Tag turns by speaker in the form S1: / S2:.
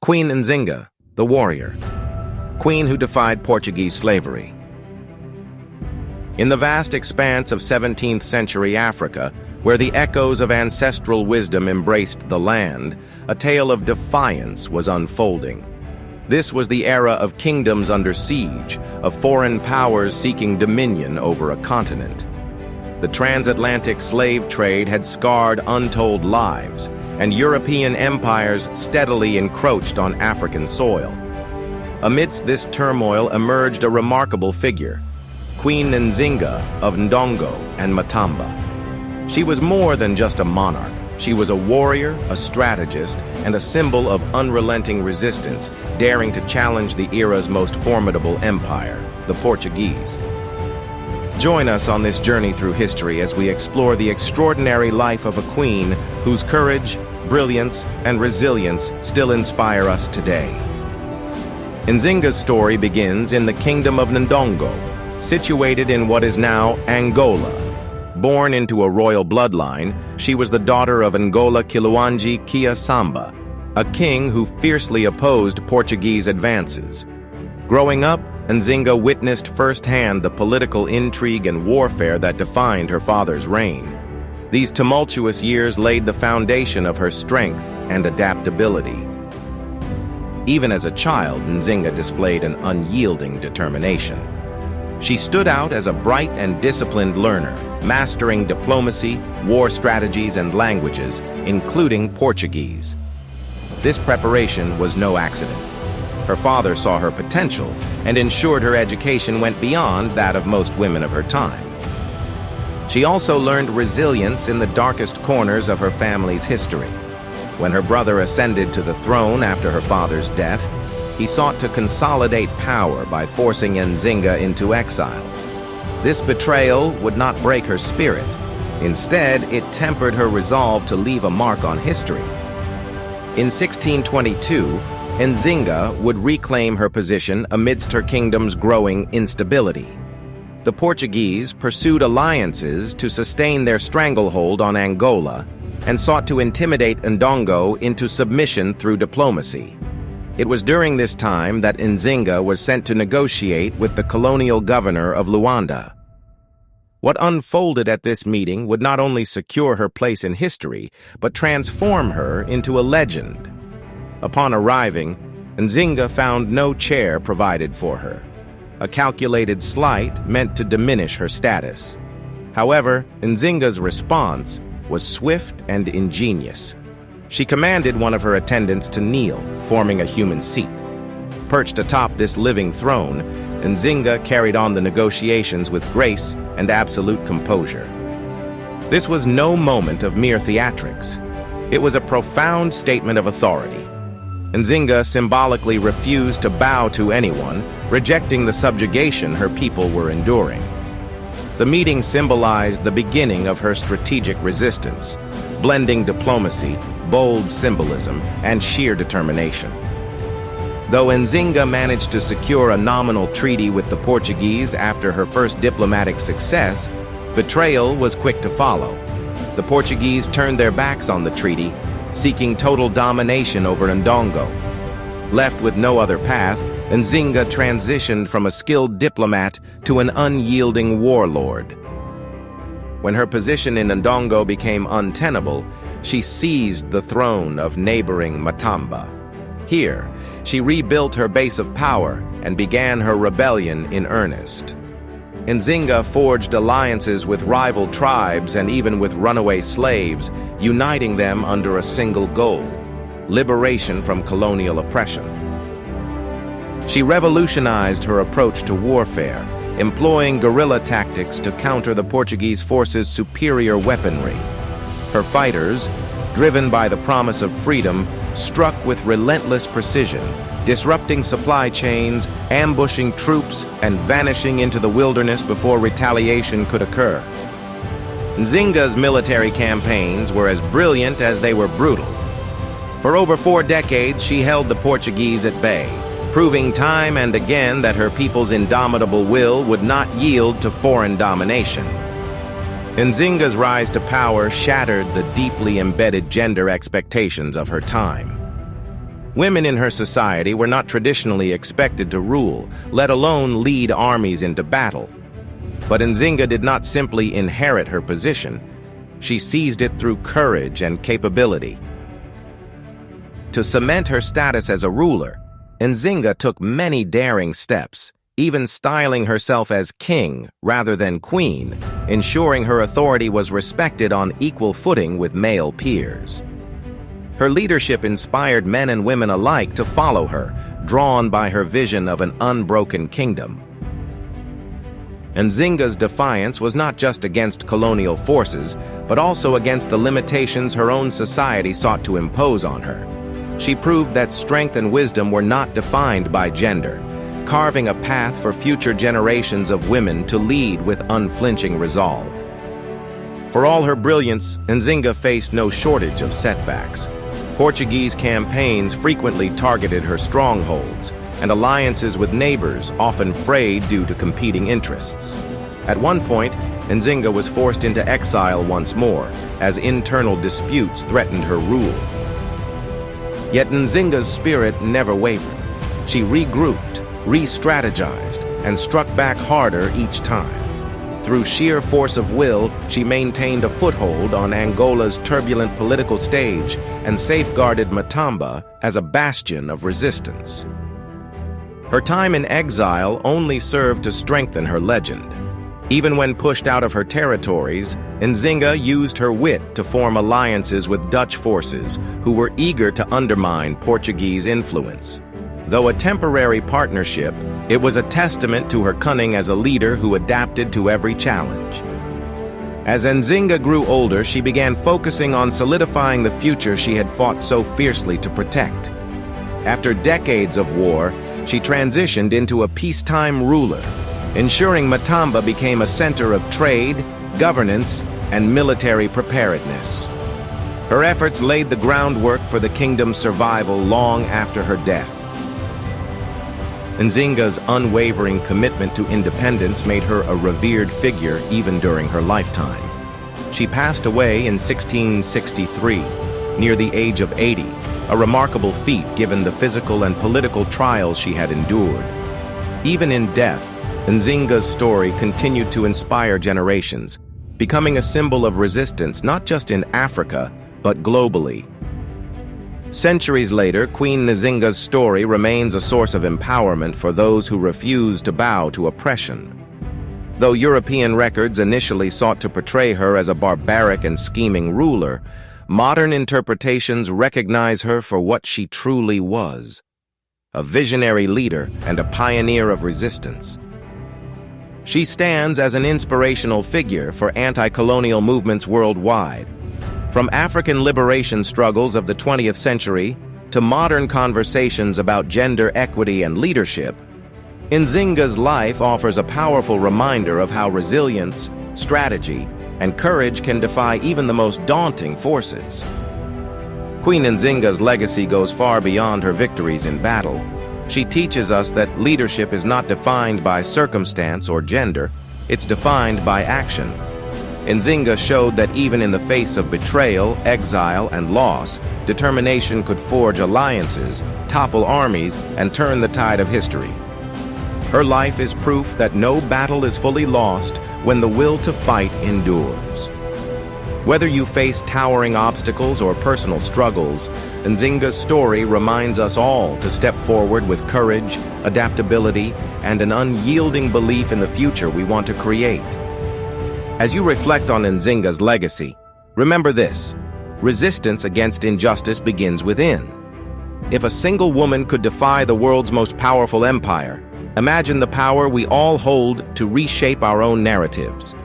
S1: Queen Nzinga, the warrior, queen who defied Portuguese slavery. In the vast expanse of 17th century Africa, where the echoes of ancestral wisdom embraced the land, a tale of defiance was unfolding. This was the era of kingdoms under siege, of foreign powers seeking dominion over a continent. The transatlantic slave trade had scarred untold lives, and European empires steadily encroached on African soil. Amidst this turmoil emerged a remarkable figure, Queen Nzinga of Ndongo and Matamba. She was more than just a monarch. She was a warrior, a strategist, and a symbol of unrelenting resistance, daring to challenge the era's most formidable empire, the Portuguese. Join us on this journey through history as we explore the extraordinary life of a queen whose courage, brilliance, and resilience still inspire us today. Nzinga's story begins in the kingdom of Ndongo, situated in what is now Angola. Born into a royal bloodline, she was the daughter of Angola Kiluanji Kia Samba, a king who fiercely opposed Portuguese advances. Growing up, Nzinga witnessed firsthand the political intrigue and warfare that defined her father's reign. These tumultuous years laid the foundation of her strength and adaptability. Even as a child, Nzinga displayed an unyielding determination. She stood out as a bright and disciplined learner, mastering diplomacy, war strategies, and languages, including Portuguese. This preparation was no accident. Her father saw her potential and ensured her education went beyond that of most women of her time. She also learned resilience in the darkest corners of her family's history. When her brother ascended to the throne after her father's death, he sought to consolidate power by forcing Nzinga into exile. This betrayal would not break her spirit. Instead, it tempered her resolve to leave a mark on history. In 1622, Nzinga would reclaim her position amidst her kingdom's growing instability. The Portuguese pursued alliances to sustain their stranglehold on Angola and sought to intimidate Ndongo into submission through diplomacy. It was during this time that Nzinga was sent to negotiate with the colonial governor of Luanda. What unfolded at this meeting would not only secure her place in history, but transform her into a legend. Upon arriving, Nzinga found no chair provided for her, a calculated slight meant to diminish her status. However, Nzinga's response was swift and ingenious. She commanded one of her attendants to kneel, forming a human seat. Perched atop this living throne, Nzinga carried on the negotiations with grace and absolute composure. This was no moment of mere theatrics. It was a profound statement of authority. Nzinga symbolically refused to bow to anyone, rejecting the subjugation her people were enduring. The meeting symbolized the beginning of her strategic resistance, blending diplomacy, bold symbolism, and sheer determination. Though Nzinga managed to secure a nominal treaty with the Portuguese after her first diplomatic success, betrayal was quick to follow. The Portuguese turned their backs on the treaty, seeking total domination over Ndongo. Left with no other path, Nzinga transitioned from a skilled diplomat to an unyielding warlord. When her position in Ndongo became untenable, she seized the throne of neighboring Matamba. Here, she rebuilt her base of power and began her rebellion in earnest. Nzinga forged alliances with rival tribes and even with runaway slaves, uniting them under a single goal: liberation from colonial oppression. She revolutionized her approach to warfare, employing guerrilla tactics to counter the Portuguese forces' superior weaponry. Her fighters, driven by the promise of freedom, struck with relentless precision, disrupting supply chains, ambushing troops, and vanishing into the wilderness before retaliation could occur. Nzinga's military campaigns were as brilliant as they were brutal. For over 4 decades, she held the Portuguese at bay, proving time and again that her people's indomitable will would not yield to foreign domination. Nzinga's rise to power shattered the deeply embedded gender expectations of her time. Women in her society were not traditionally expected to rule, let alone lead armies into battle. But Nzinga did not simply inherit her position. She seized it through courage and capability. To cement her status as a ruler, Nzinga took many daring steps, even styling herself as king rather than queen, ensuring her authority was respected on equal footing with male peers. Her leadership inspired men and women alike to follow her, drawn by her vision of an unbroken kingdom. Nzinga's defiance was not just against colonial forces, but also against the limitations her own society sought to impose on her. She proved that strength and wisdom were not defined by gender, carving a path for future generations of women to lead with unflinching resolve. For all her brilliance, Nzinga faced no shortage of setbacks. Portuguese campaigns frequently targeted her strongholds, and alliances with neighbors often frayed due to competing interests. At one point, Nzinga was forced into exile once more, as internal disputes threatened her rule. Yet Nzinga's spirit never wavered. She regrouped, re-strategized, and struck back harder each time. Through sheer force of will, she maintained a foothold on Angola's turbulent political stage and safeguarded Matamba as a bastion of resistance. Her time in exile only served to strengthen her legend. Even when pushed out of her territories, Nzinga used her wit to form alliances with Dutch forces who were eager to undermine Portuguese influence. Though a temporary partnership, it was a testament to her cunning as a leader who adapted to every challenge. As Nzinga grew older, she began focusing on solidifying the future she had fought so fiercely to protect. After decades of war, she transitioned into a peacetime ruler, ensuring Matamba became a center of trade, governance, and military preparedness. Her efforts laid the groundwork for the kingdom's survival long after her death. Nzinga's unwavering commitment to independence made her a revered figure even during her lifetime. She passed away in 1663, near the age of 80, a remarkable feat given the physical and political trials she had endured. Even in death, Nzinga's story continued to inspire generations, becoming a symbol of resistance not just in Africa, but globally. Centuries later, Queen Nzinga's story remains a source of empowerment for those who refuse to bow to oppression. Though European records initially sought to portray her as a barbaric and scheming ruler, modern interpretations recognize her for what she truly was: a visionary leader and a pioneer of resistance. She stands as an inspirational figure for anti-colonial movements worldwide. From African liberation struggles of the 20th century to modern conversations about gender equity and leadership, Nzinga's life offers a powerful reminder of how resilience, strategy, and courage can defy even the most daunting forces. Queen Nzinga's legacy goes far beyond her victories in battle. She teaches us that leadership is not defined by circumstance or gender, it's defined by action. Nzinga showed that even in the face of betrayal, exile, and loss, determination could forge alliances, topple armies, and turn the tide of history. Her life is proof that no battle is fully lost when the will to fight endures. Whether you face towering obstacles or personal struggles, Nzinga's story reminds us all to step forward with courage, adaptability, and an unyielding belief in the future we want to create. As you reflect on Nzinga's legacy, remember this: resistance against injustice begins within. If a single woman could defy the world's most powerful empire, imagine the power we all hold to reshape our own narratives.